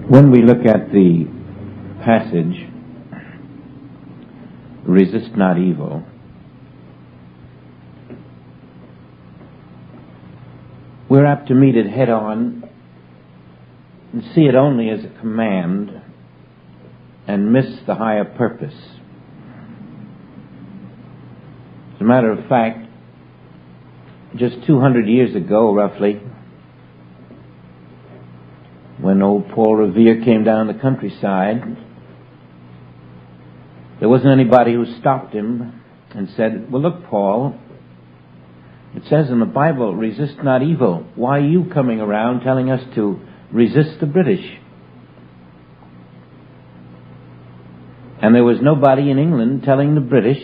When we look at the passage, resist not evil, we're apt to meet it head on and see it only as a command and miss the higher purpose. As a matter of fact, just 200 years ago, roughly, when old Paul Revere came down the countryside, there wasn't anybody who stopped him and said, well, look, Paul, it says in the Bible, resist not evil. Why are you coming around telling us to resist the British? And there was nobody in England telling the British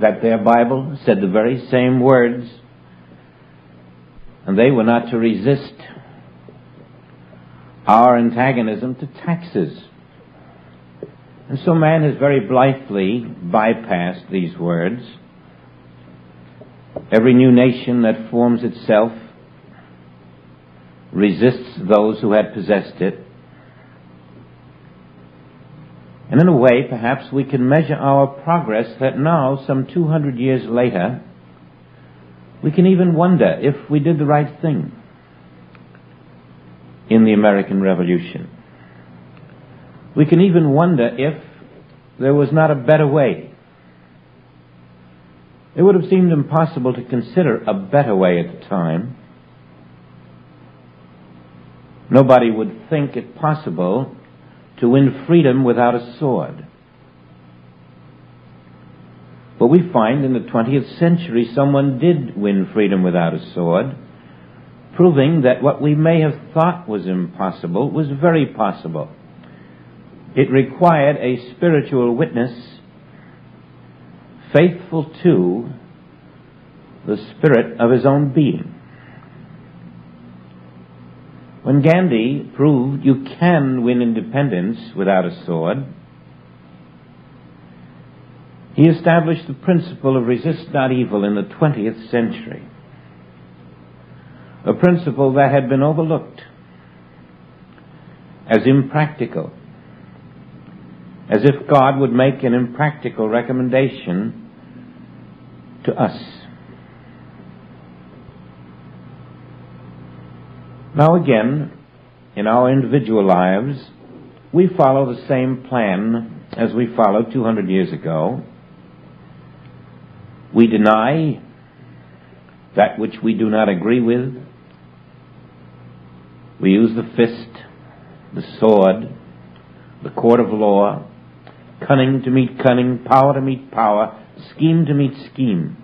that their Bible said the very same words, and they were not to resist our antagonism to taxes. And so man has very blithely bypassed these words. Every new nation that forms itself resists those who had possessed it. And in a way, perhaps we can measure our progress that now, some 200 years later, we can even wonder if we did the right thing in the American Revolution. We can even wonder if there was not a better way. It would have seemed impossible to consider a better way at the time. Nobody would think it possible to win freedom without a sword. But we find in the 20th century someone did win freedom without a sword, proving that what we may have thought was impossible was very possible. It required a spiritual witness faithful to the spirit of his own being. When Gandhi proved you can win independence without a sword, he established the principle of resist not evil in the 20th century. A principle that had been overlooked as impractical, as if God would make an impractical recommendation to us. Now again, in our individual lives, we follow the same plan as we followed 200 years ago. We deny that which we do not agree with. We use the fist, the sword, the court of law, cunning to meet cunning, power to meet power, scheme to meet scheme.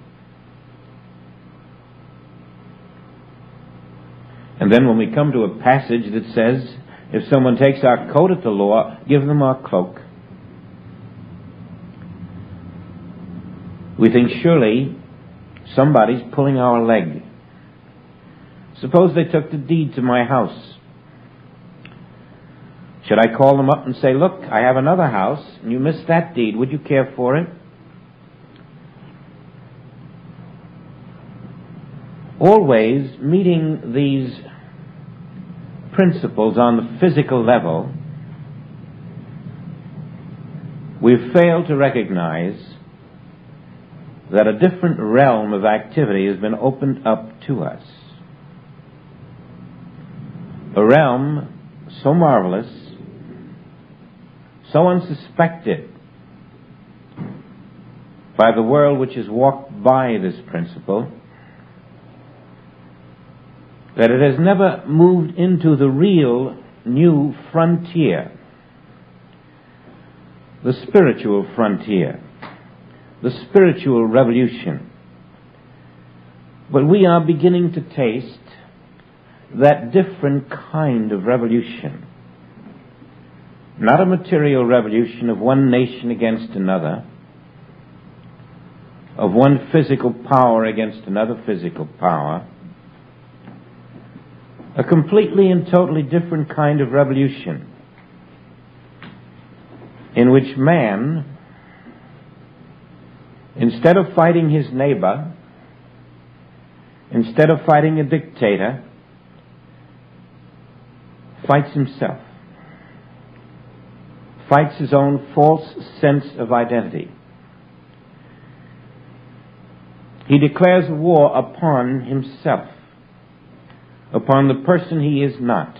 And then when we come to a passage that says, if someone takes our coat at the law, give them our cloak, we think surely somebody's pulling our leg. Suppose they took the deed to my house. Should I call them up and say, look, I have another house, and you missed that deed. Would you care for it? Always meeting these principles on the physical level, we fail to recognize that a different realm of activity has been opened up to us. A realm so marvelous, so unsuspected by the world which has walked by this principle, that it has never moved into the real new frontier, the spiritual frontier, the spiritual revolution. But we are beginning to taste that different kind of revolution. Not a material revolution of one nation against another, of one physical power against another physical power. A completely and totally different kind of revolution in which man, instead of fighting his neighbor, instead of fighting a dictator, fights himself. fights his own false sense of identity. He declares war upon himself, upon the person he is not.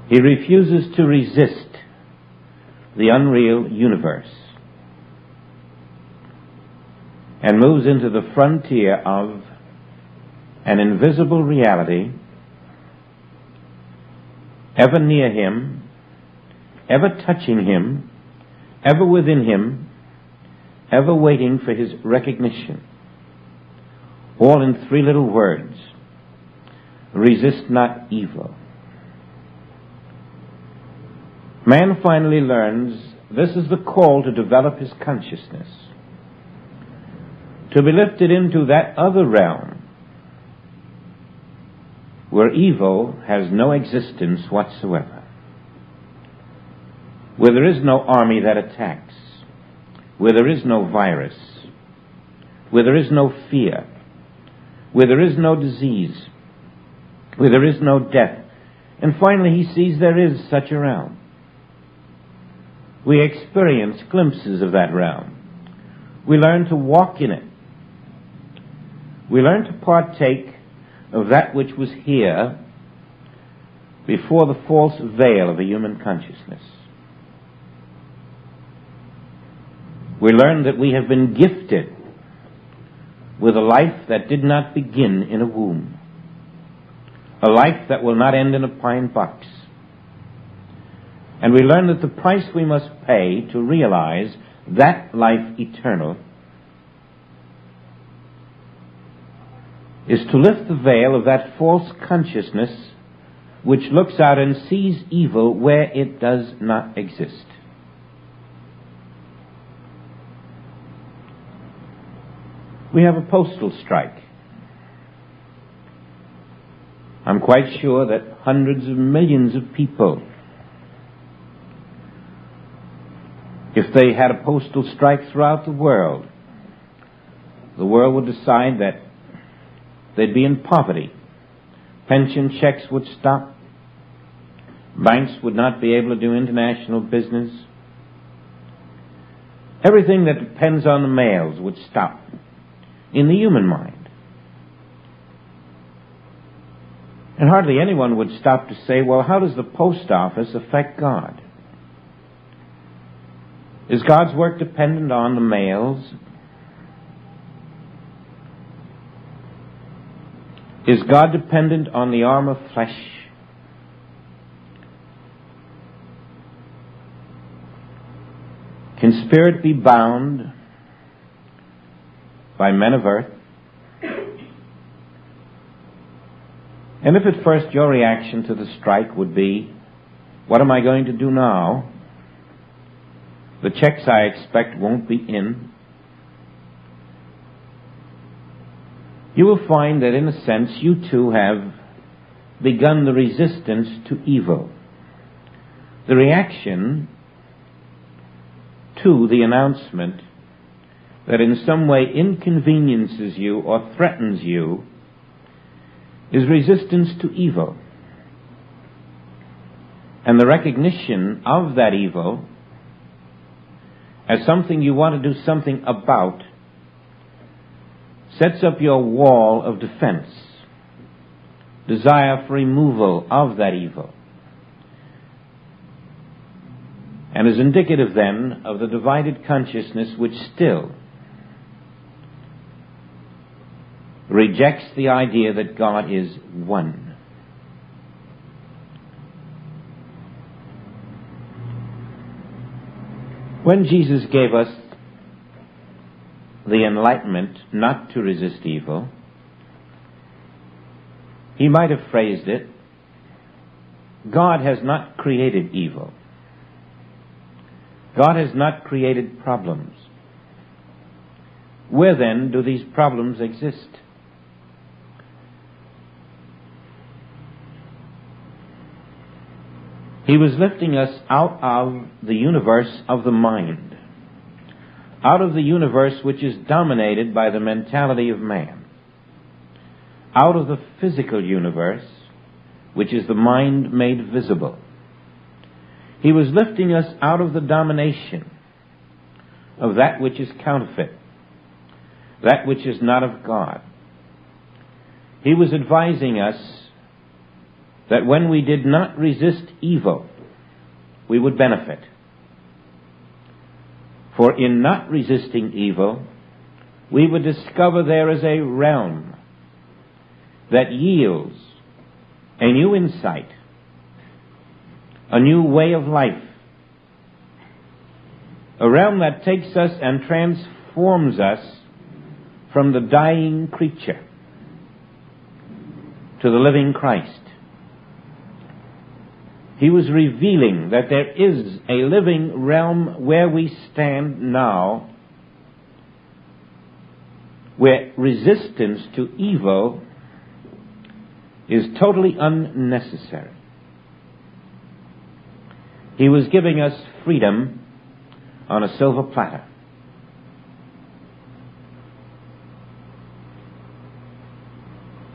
He refuses to resist the unreal universe and moves into the frontier of an invisible reality, ever near him, ever touching him, ever within him, ever waiting for his recognition. All in 3 little words: resist not evil. Man finally learns this is the call to develop his consciousness, to be lifted into that other realm where evil has no existence whatsoever, where there is no army that attacks, where there is no virus, where there is no fear, where there is no disease, where there is no death. And finally he sees there is such a realm. We experience glimpses of that realm. We learn to walk in it. We learn to partake of that which was here before the false veil of a human consciousness. We learn that we have been gifted with a life that did not begin in a womb, a life that will not end in a pine box. And we learn that the price we must pay to realize that life eternal is to lift the veil of that false consciousness which looks out and sees evil where it does not exist. We have a postal strike. I'm quite sure that hundreds of millions of people, if they had a postal strike throughout the world would decide that they'd be in poverty. Pension checks would stop. Banks would not be able to do international business. Everything that depends on the mails would stop in the human mind. And hardly anyone would stop to say, well, how does the post office affect God? Is God's work dependent on the mails? Is God dependent on the arm of flesh? Can spirit be bound by men of earth? And if at first your reaction to the strike would be, what am I going to do now? The checks I expect won't be in. You will find that in a sense you too have begun the resistance to evil. The reaction to the announcement that in some way inconveniences you or threatens you is resistance to evil. And the recognition of that evil as something you want to do something about sets up your wall of defense, desire for removal of that evil, and is indicative then of the divided consciousness which still rejects the idea that God is one. When Jesus gave us the enlightenment not to resist evil, he might have phrased it, God has not created evil. God has not created problems. Where then do these problems exist? He was lifting us out of the universe of the mind, out of the universe which is dominated by the mentality of man, out of the physical universe which is the mind made visible. He was lifting us out of the domination of that which is counterfeit, that which is not of God. He was advising us that when we did not resist evil, we would benefit. For in not resisting evil, we would discover there is a realm that yields a new insight, a new way of life, a realm that takes us and transforms us from the dying creature to the living Christ. He was revealing that there is a living realm where we stand now, where resistance to evil is totally unnecessary. He was giving us freedom on a silver platter.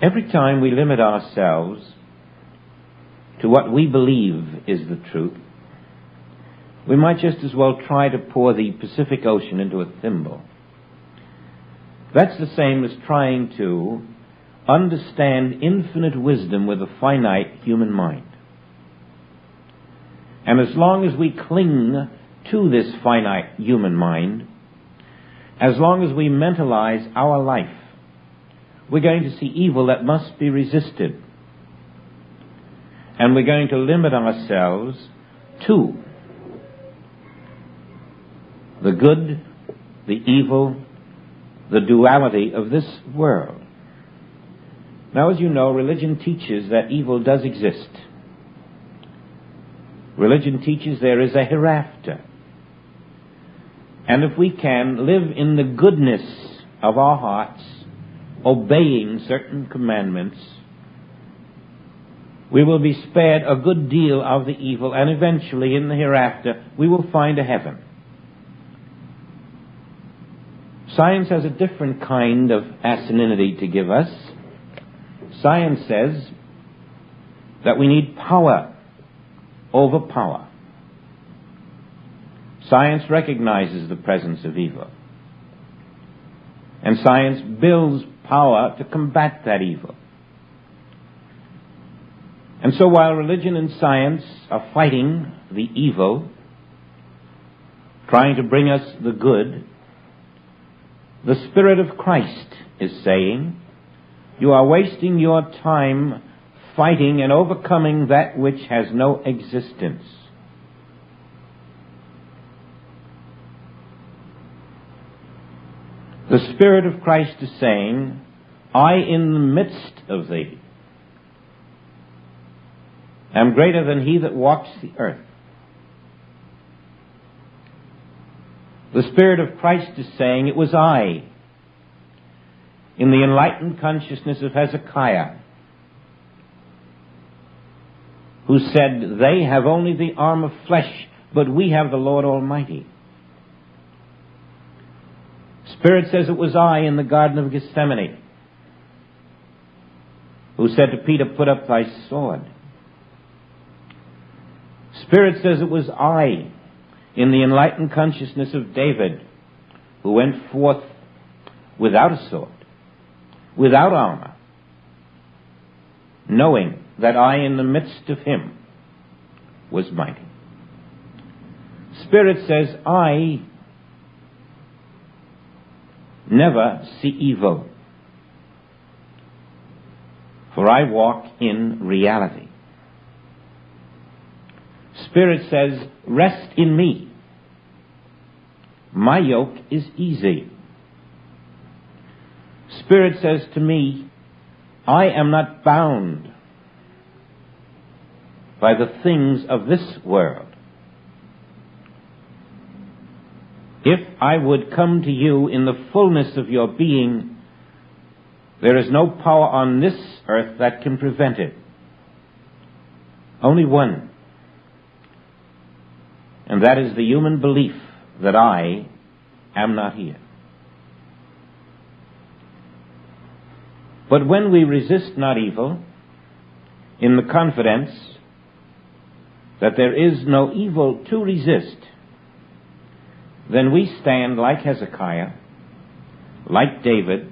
Every time we limit ourselves to what we believe is the truth, we might just as well try to pour the Pacific Ocean into a thimble. That's the same as trying to understand infinite wisdom with a finite human mind. And as long as we cling to this finite human mind, as long as we mentalize our life, we're going to see evil that must be resisted. And we're going to limit ourselves to the good, the evil, the duality of this world. Now, as you know, religion teaches that evil does exist. Religion teaches there is a hereafter. And if we can live in the goodness of our hearts, obeying certain commandments, we will be spared a good deal of the evil, and eventually in the hereafter we will find a heaven. Science has a different kind of asininity to give us. Science says that we need power over power. Science recognizes the presence of evil. And science builds power to combat that evil. And so while religion and science are fighting the evil, trying to bring us the good, the Spirit of Christ is saying, you are wasting your time fighting and overcoming that which has no existence. The Spirit of Christ is saying, I in the midst of thee am greater than he that walks the earth. The Spirit of Christ is saying, it was I, in the enlightened consciousness of Hezekiah, who said, they have only the arm of flesh, but we have the Lord Almighty. Spirit says it was I in the Garden of Gethsemane, who said to Peter, put up thy sword. Spirit says it was I in the enlightened consciousness of David, who went forth without a sword, without armor, knowing that I in the midst of him was mighty. Spirit says, I never see evil, for I walk in reality. Spirit says, rest in me. My yoke is easy. Spirit says to me, I am not bound by the things of this world. If I would come to you in the fullness of your being, there is no power on this earth that can prevent it. Only one. And that is the human belief that I am not here. But when we resist not evil, in the confidence that there is no evil to resist, then we stand like Hezekiah, like David,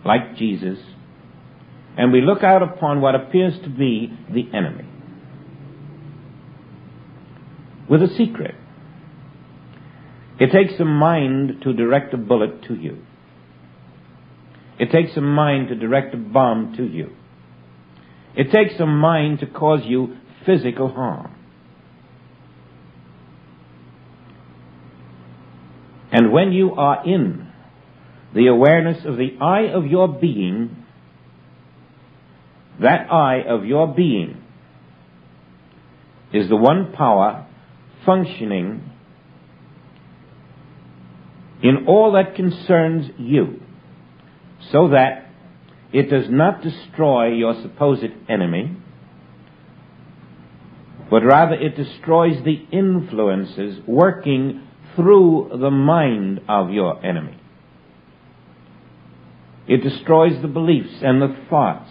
like Jesus, and we look out upon what appears to be the enemy with a secret. It takes a mind to direct a bullet to you. It takes a mind to direct a bomb to you. It takes a mind to cause you physical harm. And when you are in the awareness of the eye of your being, that eye of your being is the one power functioning in all that concerns you, so that it does not destroy your supposed enemy, but rather it destroys the influences working through the mind of your enemy. It destroys the beliefs and the thoughts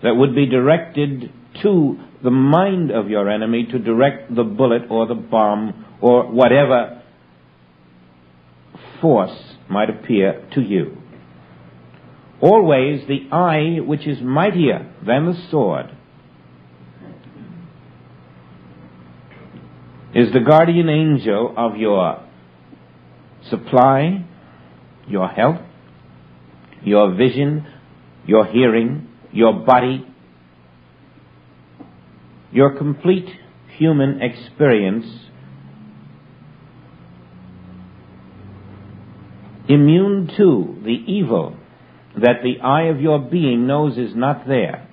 that would be directed to the mind of your enemy to direct the bullet or the bomb or whatever force might appear to you. Always the eye which is mightier than the sword is the guardian angel of your supply, your health, your vision, your hearing, your body, your complete human experience, immune to the evil that the eye of your being knows is not there,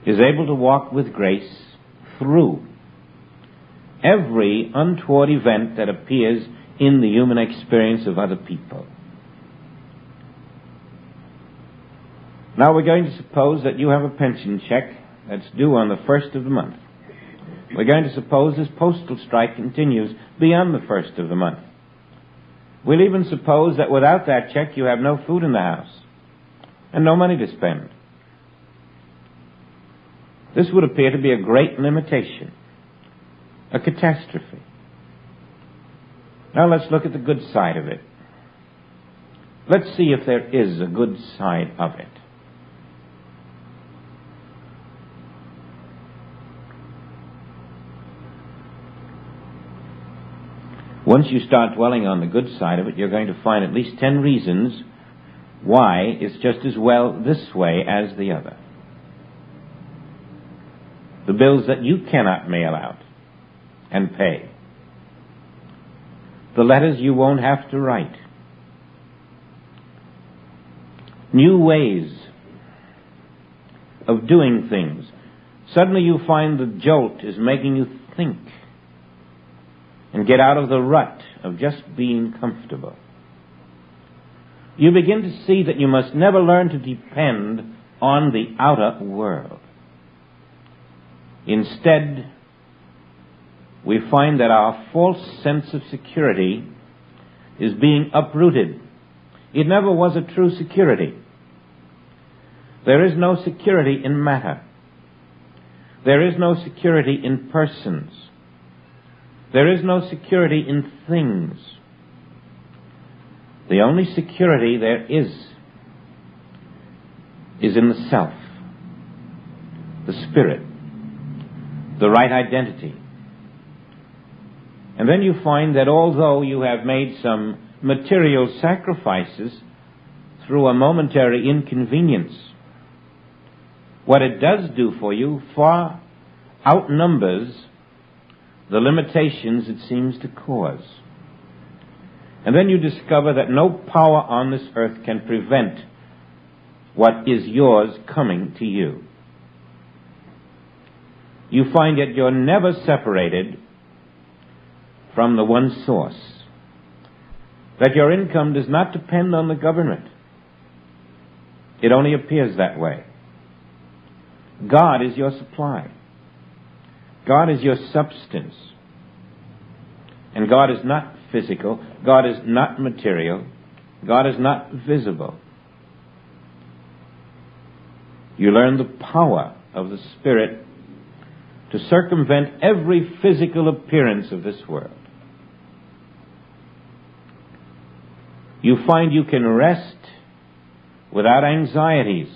is able to walk with grace through every untoward event that appears in the human experience of other people. Now we're going to suppose that you have a pension check that's due on the 1st of the month. We're going to suppose this postal strike continues beyond the 1st of the month. We'll even suppose that without that check you have no food in the house and no money to spend. This would appear to be a great limitation, a catastrophe. Now let's look at the good side of it. Let's see if there is a good side of it. Once you start dwelling on the good side of it, you're going to find at least 10 reasons why it's just as well this way as the other. The bills that you cannot mail out and pay. The letters you won't have to write. New ways of doing things. Suddenly you find the jolt is making you think and get out of the rut of just being comfortable. You begin to see that you must never learn to depend on the outer world. Instead, we find that our false sense of security is being uprooted. It never was a true security. There is no security in matter. There is no security in persons. There is no security in things. The only security there is in the self, the spirit, the right identity. And then you find that although you have made some material sacrifices through a momentary inconvenience, what it does do for you far outnumbers the limitations it seems to cause. And then you discover that no power on this earth can prevent what is yours coming to you. You find that you're never separated from the one source, that your income does not depend on the government. It only appears that way. God is your supply. God is your substance. And God is not physical. God is not material. God is not visible. You learn the power of the Spirit to circumvent every physical appearance of this world. You find you can rest without anxieties,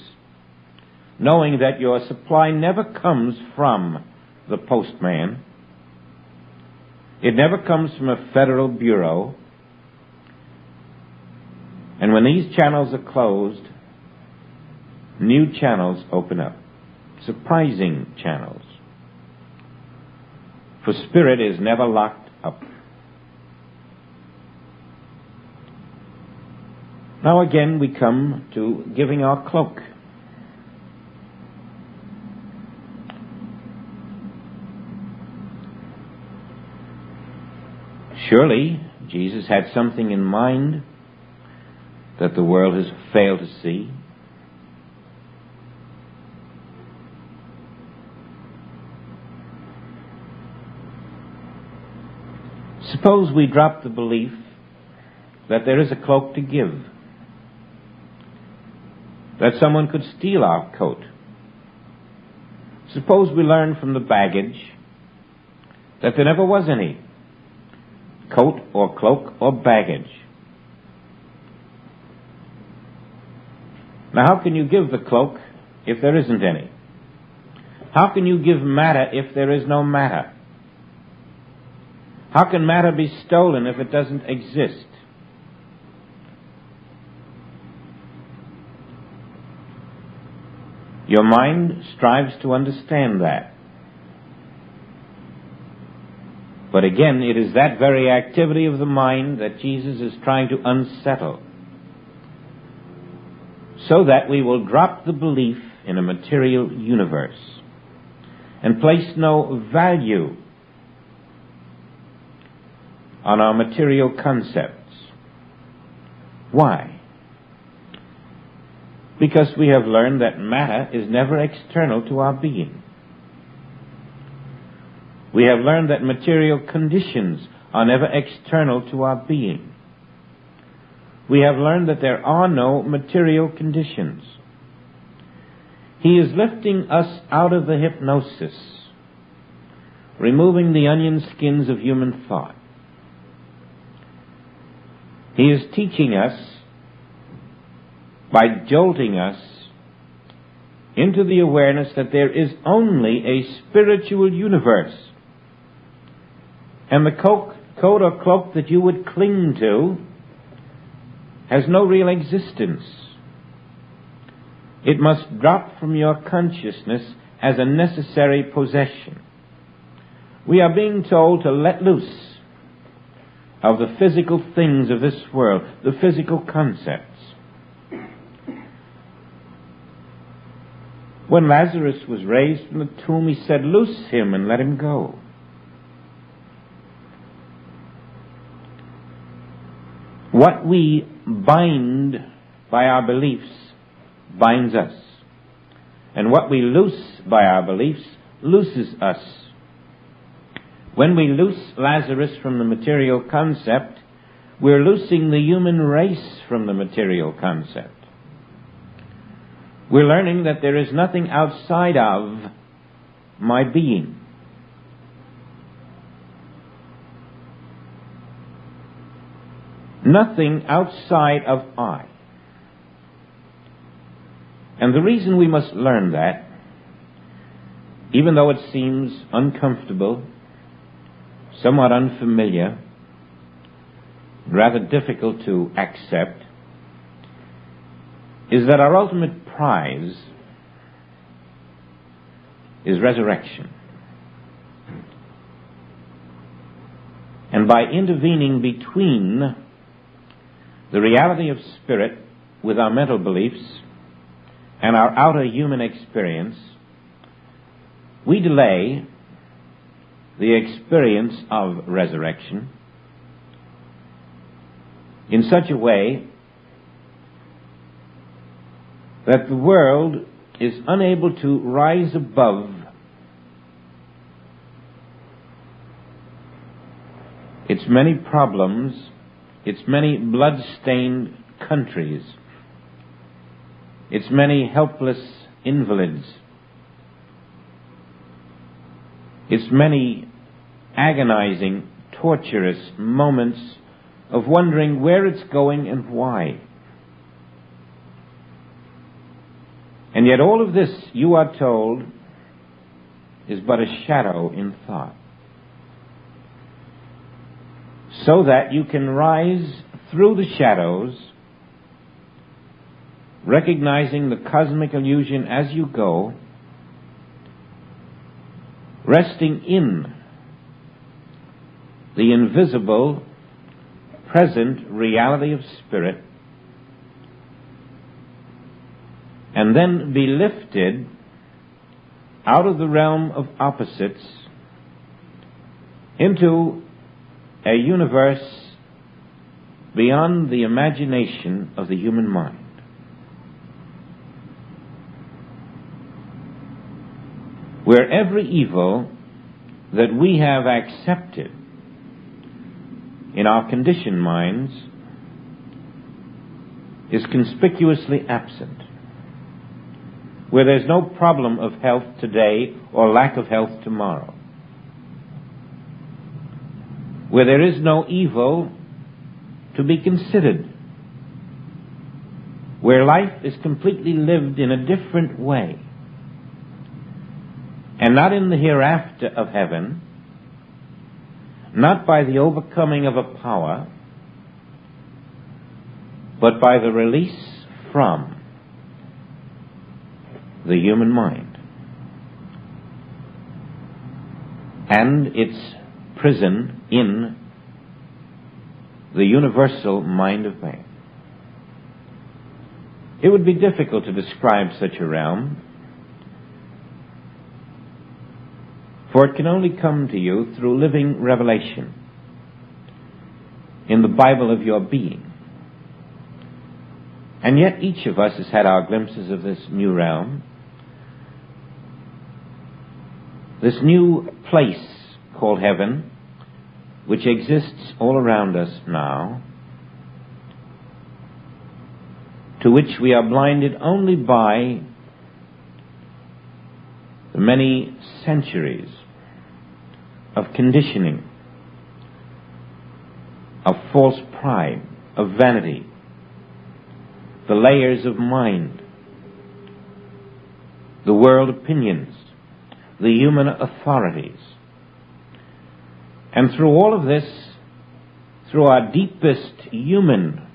knowing that your supply never comes from the postman. It never comes from a federal bureau. And when these channels are closed, new channels open up. Surprising channels. For Spirit is never locked up. Now again we come to giving our cloak. Surely Jesus had something in mind that the world has failed to see. Suppose we drop the belief that there is a cloak to give, that someone could steal our coat. Suppose we learn from the baggage that there never was any coat or cloak or baggage. Now, how can you give the cloak if there isn't any? How can you give matter if there is no matter? How can matter be stolen if it doesn't exist? Your mind strives to understand that. But again, it is that very activity of the mind that Jesus is trying to unsettle, so that we will drop the belief in a material universe and place no value on our material concepts. Why? Because we have learned that matter is never external to our being. We have learned that material conditions are never external to our being. We have learned that there are no material conditions. He is lifting us out of the hypnosis, removing the onion skins of human thought. He is teaching us by jolting us into the awareness that there is only a spiritual universe. And the coat or cloak that you would cling to has no real existence. It must drop from your consciousness as a necessary possession. We are being told to let loose of the physical things of this world, the physical concepts. When Lazarus was raised from the tomb, he said, "Loose him and let him go." What we bind by our beliefs binds us. And what we loose by our beliefs looses us. When we loose Lazarus from the material concept, we're loosing the human race from the material concept. We're learning that there is nothing outside of my being. Nothing outside of I. And the reason we must learn that, even though it seems uncomfortable, somewhat unfamiliar, rather difficult to accept, is that our ultimate prize is resurrection. And by intervening between the reality of spirit with our mental beliefs and our outer human experience, we delay the experience of resurrection in such a way that the world is unable to rise above its many problems, its many blood-stained countries, its many helpless invalids, its many agonizing, torturous moments of wondering where it's going and why. And yet all of this, you are told, is but a shadow in thought, so that you can rise through the shadows, recognizing the cosmic illusion as you go, resting in the invisible, present reality of spirit, and then be lifted out of the realm of opposites into a universe beyond the imagination of the human mind. Where every evil that we have accepted in our conditioned minds is conspicuously absent. Where there's no problem of health today or lack of health tomorrow. Where there is no evil to be considered. Where life is completely lived in a different way. And not in the hereafter of heaven, not by the overcoming of a power, but by the release from the human mind and its prison in the universal mind of man. It would be difficult to describe such a realm, for it can only come to you through living revelation in the Bible of your being. And yet each of us has had our glimpses of this new realm, this new place called heaven, which exists all around us now, to which we are blinded only by the many centuries of conditioning, of false pride, of vanity, the layers of mind, the world opinions, the human authorities. And through all of this, through our deepest human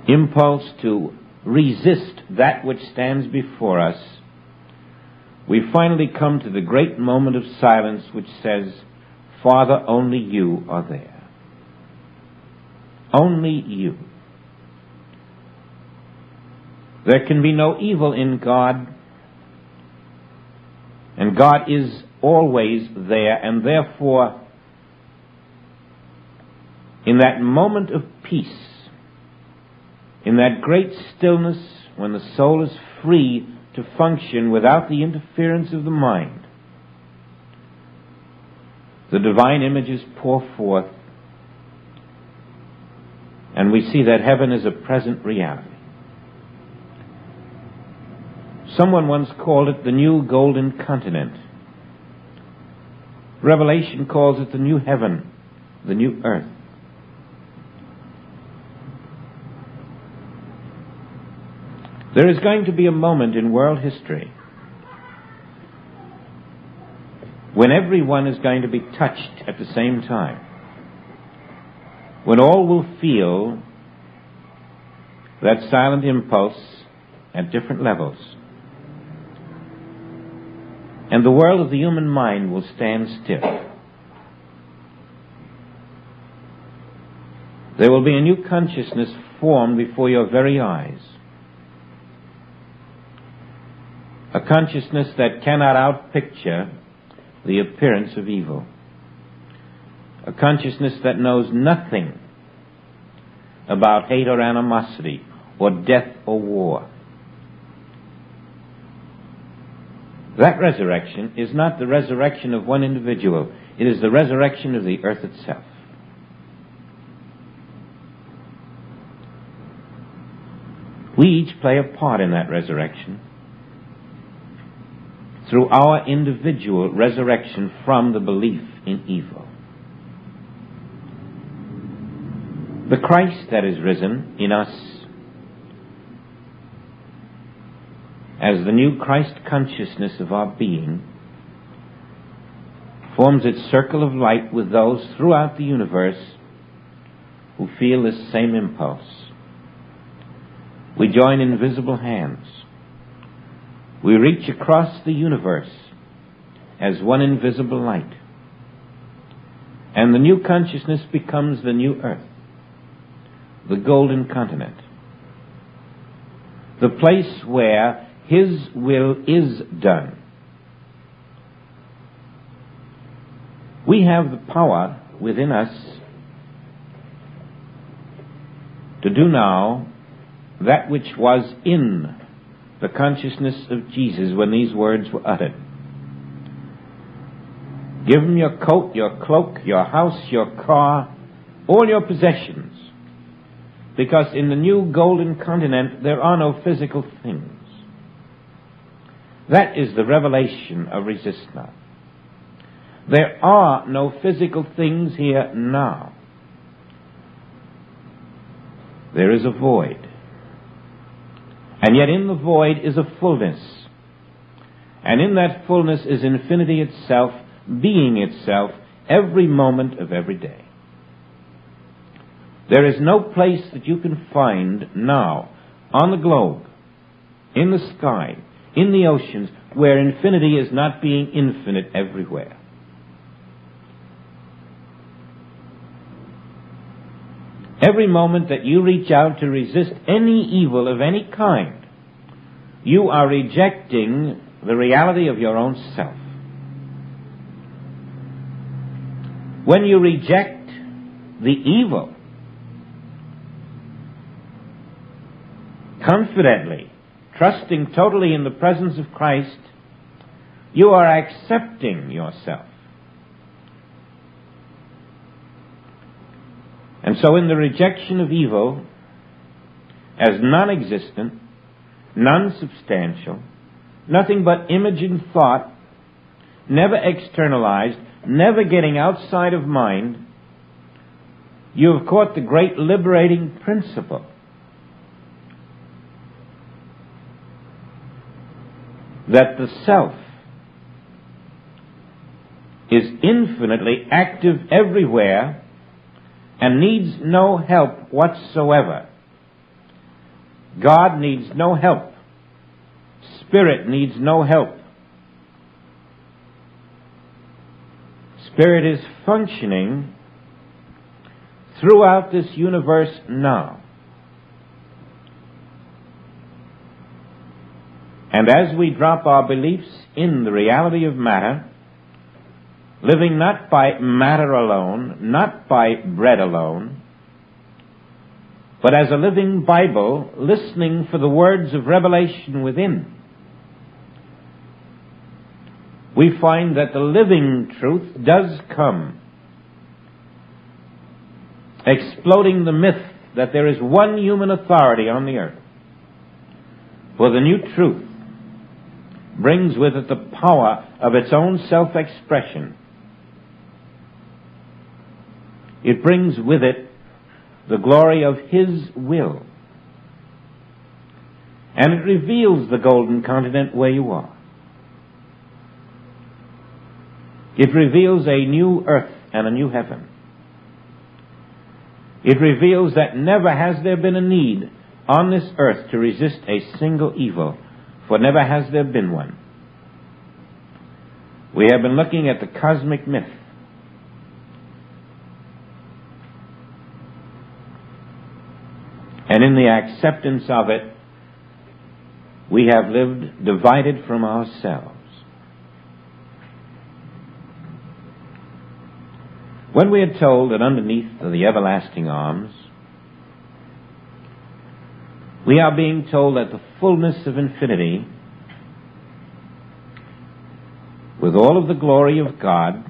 impulse to resist that which stands before us, we finally come to the great moment of silence which says, Father, only you are there. Only you. There can be no evil in God, and God is always there, and therefore, in that moment of peace, in that great stillness when the soul is free to function without the interference of the mind, the divine images pour forth, and we see that heaven is a present reality. Someone once called it the new golden continent. Revelation calls it the new heaven, the new earth. There is going to be a moment in world history when everyone is going to be touched at the same time, when all will feel that silent impulse at different levels, and the world of the human mind will stand still. There will be a new consciousness formed before your very eyes. A consciousness that cannot outpicture the appearance of evil. A consciousness that knows nothing about hate or animosity or death or war. That resurrection is not the resurrection of one individual. It is the resurrection of the earth itself. We each play a part in that resurrection through our individual resurrection from the belief in evil. The Christ that is risen in us as the new Christ consciousness of our being forms its circle of light with those throughout the universe who feel this same impulse. We join invisible hands. We reach across the universe as one invisible light. And the new consciousness becomes the new earth, the golden continent, the place where His will is done. We have the power within us to do now that which was in the consciousness of Jesus when these words were uttered. Give Him your coat, your cloak, your house, your car, all your possessions, because in the new golden continent there are no physical things. That is the revelation of Resist Not. There are no physical things here now. There is a void. And yet in the void is a fullness. And in that fullness is infinity itself, being itself, every moment of every day. There is no place that you can find now on the globe, in the sky, in the oceans, where infinity is not being infinite everywhere. Every moment that you reach out to resist any evil of any kind, you are rejecting the reality of your own self. When you reject the evil confidently, trusting totally in the presence of Christ, you are accepting yourself. And so in the rejection of evil as non-existent, non-substantial, nothing but image and thought, never externalized, never getting outside of mind, you have caught the great liberating principle. That the self is infinitely active everywhere and needs no help whatsoever. God needs no help. Spirit needs no help. Spirit is functioning throughout this universe now. And as we drop our beliefs in the reality of matter, living not by matter alone, not by bread alone, but as a living Bible, listening for the words of revelation within, we find that the living truth does come, exploding the myth that there is one human authority on the earth. For the new truth brings with it the power of its own self-expression. It brings with it the glory of His will. And it reveals the golden continent where you are. It reveals a new earth and a new heaven. It reveals that never has there been a need on this earth to resist a single evil, for never has there been one. We have been looking at the cosmic myth. And in the acceptance of it, we have lived divided from ourselves. When we are told that underneath are the everlasting arms, we are being told that the fullness of infinity, with all of the glory of God,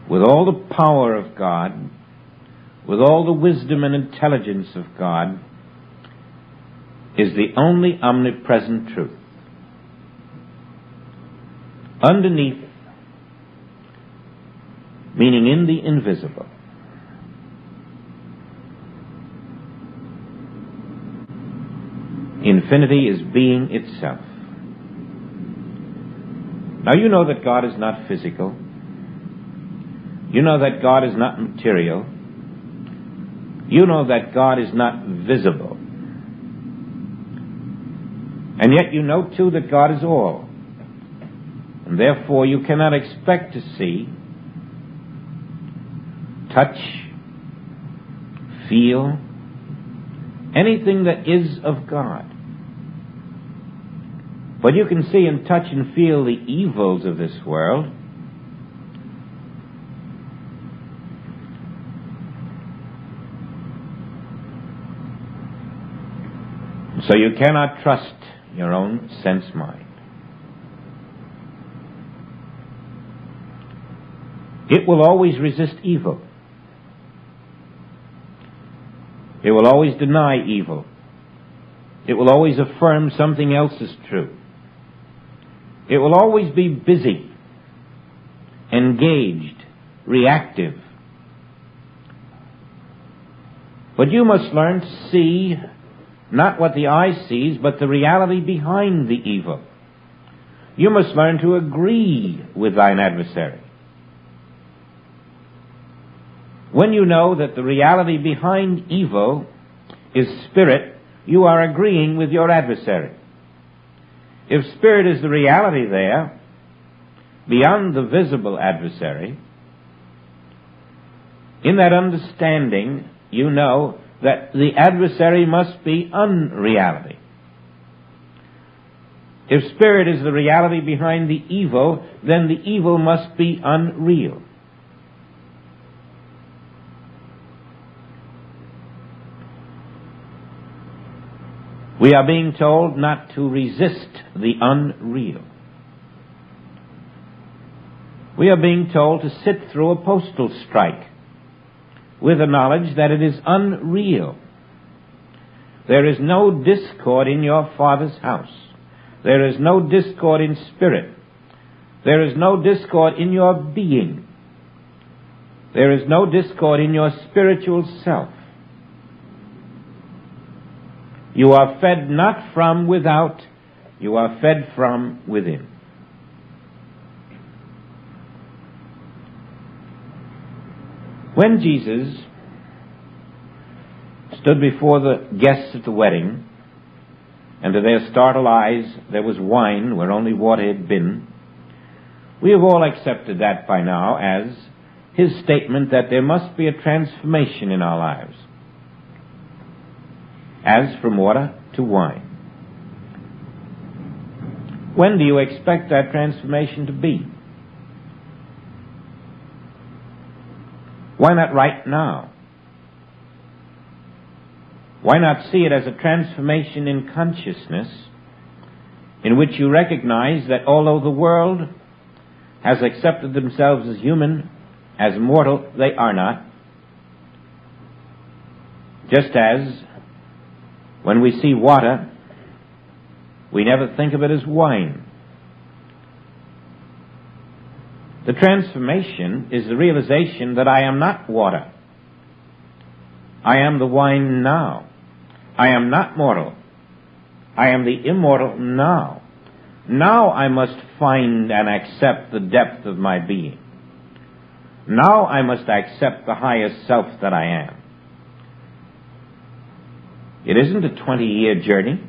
with all the power of God, with all the wisdom and intelligence of God, is the only omnipresent truth. Underneath, meaning in the invisible, infinity is being itself. Now you know that God is not physical. You know that God is not material. You know that God is not visible. And yet you know too that God is all. And therefore you cannot expect to see, touch, feel anything that is of God. But you can see and touch and feel the evils of this world. So you cannot trust your own sense mind. It will always resist evil. It will always deny evil. It will always affirm something else is true. It will always be busy, engaged, reactive. But you must learn to see not what the eye sees, but the reality behind the evil. You must learn to agree with thine adversary. When you know that the reality behind evil is spirit, you are agreeing with your adversary. If spirit is the reality there, beyond the visible adversary, in that understanding, you know that the adversary must be unreality. If spirit is the reality behind the evil, then the evil must be unreal. We are being told not to resist the unreal. We are being told to sit through a postal strike with the knowledge that it is unreal. There is no discord in your Father's house. There is no discord in spirit. There is no discord in your being. There is no discord in your spiritual self. You are fed not from without, you are fed from within. When Jesus stood before the guests at the wedding, and to their startled eyes there was wine where only water had been, we have all accepted that by now as his statement that there must be a transformation in our lives, as from water to wine. When do you expect that transformation to be? Why not right now? Why not see it as a transformation in consciousness in which you recognize that although the world has accepted themselves as human, as mortal, they are not. Just as when we see water, we never think of it as wine. The transformation is the realization that I am not water. I am the wine now. I am not mortal. I am the immortal now. Now I must find and accept the depth of my being. Now I must accept the highest self that I am. It isn't a 20-year journey.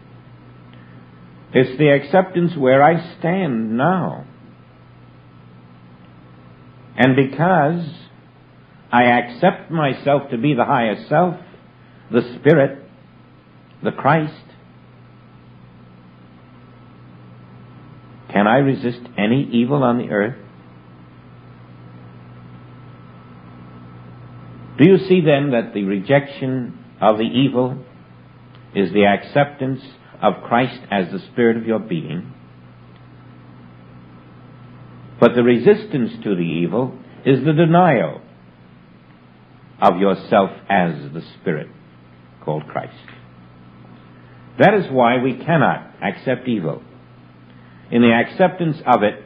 It's the acceptance where I stand now. And because I accept myself to be the highest self, the Spirit, the Christ, can I resist any evil on the earth? Do you see then that the rejection of the evil is the acceptance of Christ as the Spirit of your being? But the resistance to the evil is the denial of yourself as the Spirit called Christ. That is why we cannot accept evil. In the acceptance of it,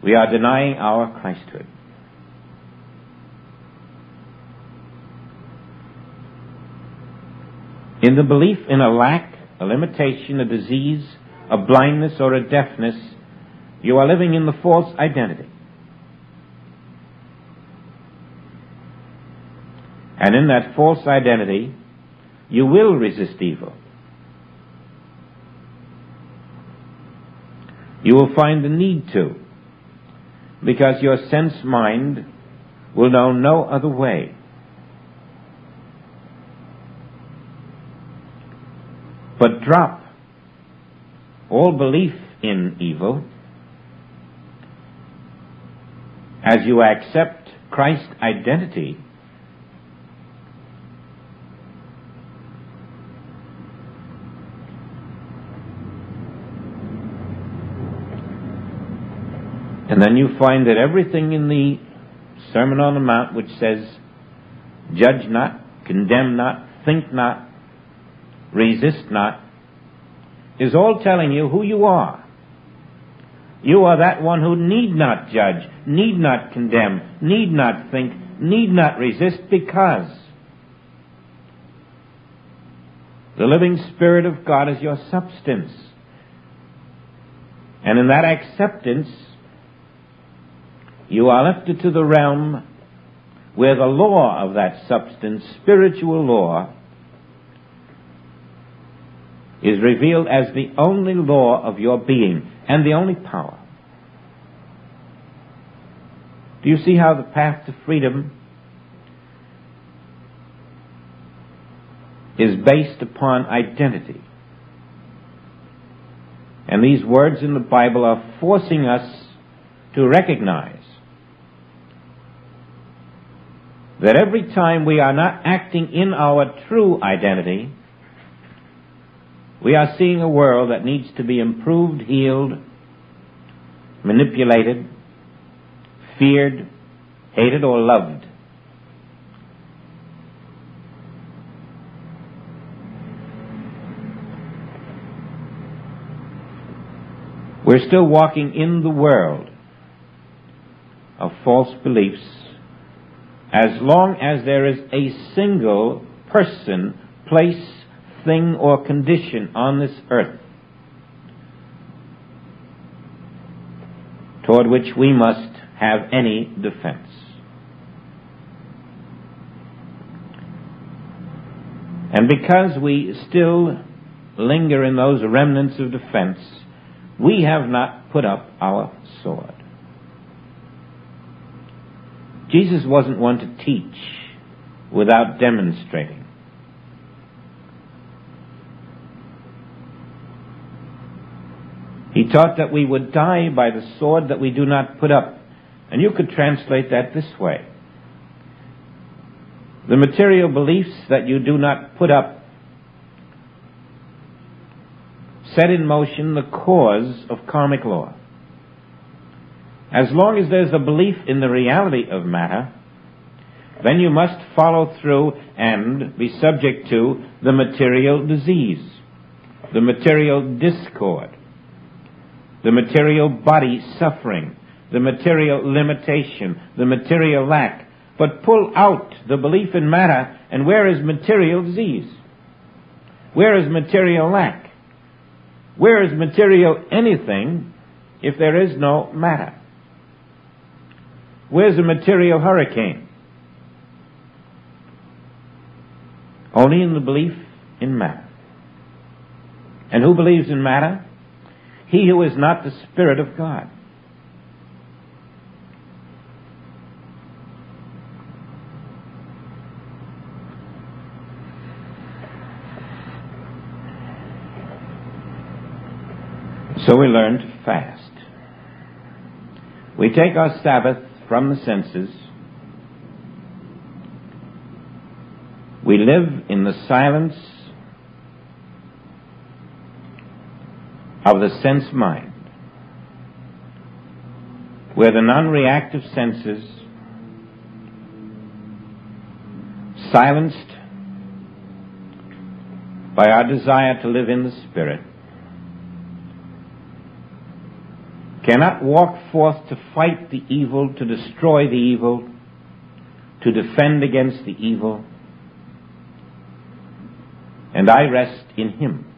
we are denying our Christhood. In the belief in a lack, a limitation, a disease, a blindness, or a deafness, you are living in the false identity. And in that false identity, you will resist evil. You will find the need to, because your sense mind will know no other way. But drop all belief in evil as you accept Christ's identity. And then you find that everything in the Sermon on the Mount which says, judge not, condemn not, think not, resist not, is all telling you who you are. You are that one who need not judge, need not condemn, need not think, need not resist, because the living Spirit of God is your substance. And in that acceptance, you are lifted to the realm where the law of that substance, spiritual law, is revealed as the only law of your being and the only power. Do you see how the path to freedom is based upon identity? And these words in the Bible are forcing us to recognize that every time we are not acting in our true identity, we are seeing a world that needs to be improved, healed, manipulated, feared, hated, or loved. We're still walking in the world of false beliefs as long as there is a single person, place, thing, or condition on this earth toward which we must have any defense. And because we still linger in those remnants of defense, we have not put up our sword. Jesus wasn't one to teach without demonstrating. He taught that we would die by the sword that we do not put up. And you could translate that this way. The material beliefs that you do not put up set in motion the cause of karmic law. As long as there's a belief in the reality of matter, then you must follow through and be subject to the material disease, the material discord, the material body suffering, the material limitation, the material lack. But pull out the belief in matter, and where is material disease? Where is material lack? Where is material anything if there is no matter? Where's a material hurricane? Only in the belief in matter. And who believes in matter? He who is not the Spirit of God. So we learn to fast. We take our Sabbath from the senses. We live in the silence of the sense mind, where the non-reactive senses, silenced by our desire to live in the Spirit, cannot walk forth to fight the evil, to destroy the evil, to defend against the evil, and I rest in Him.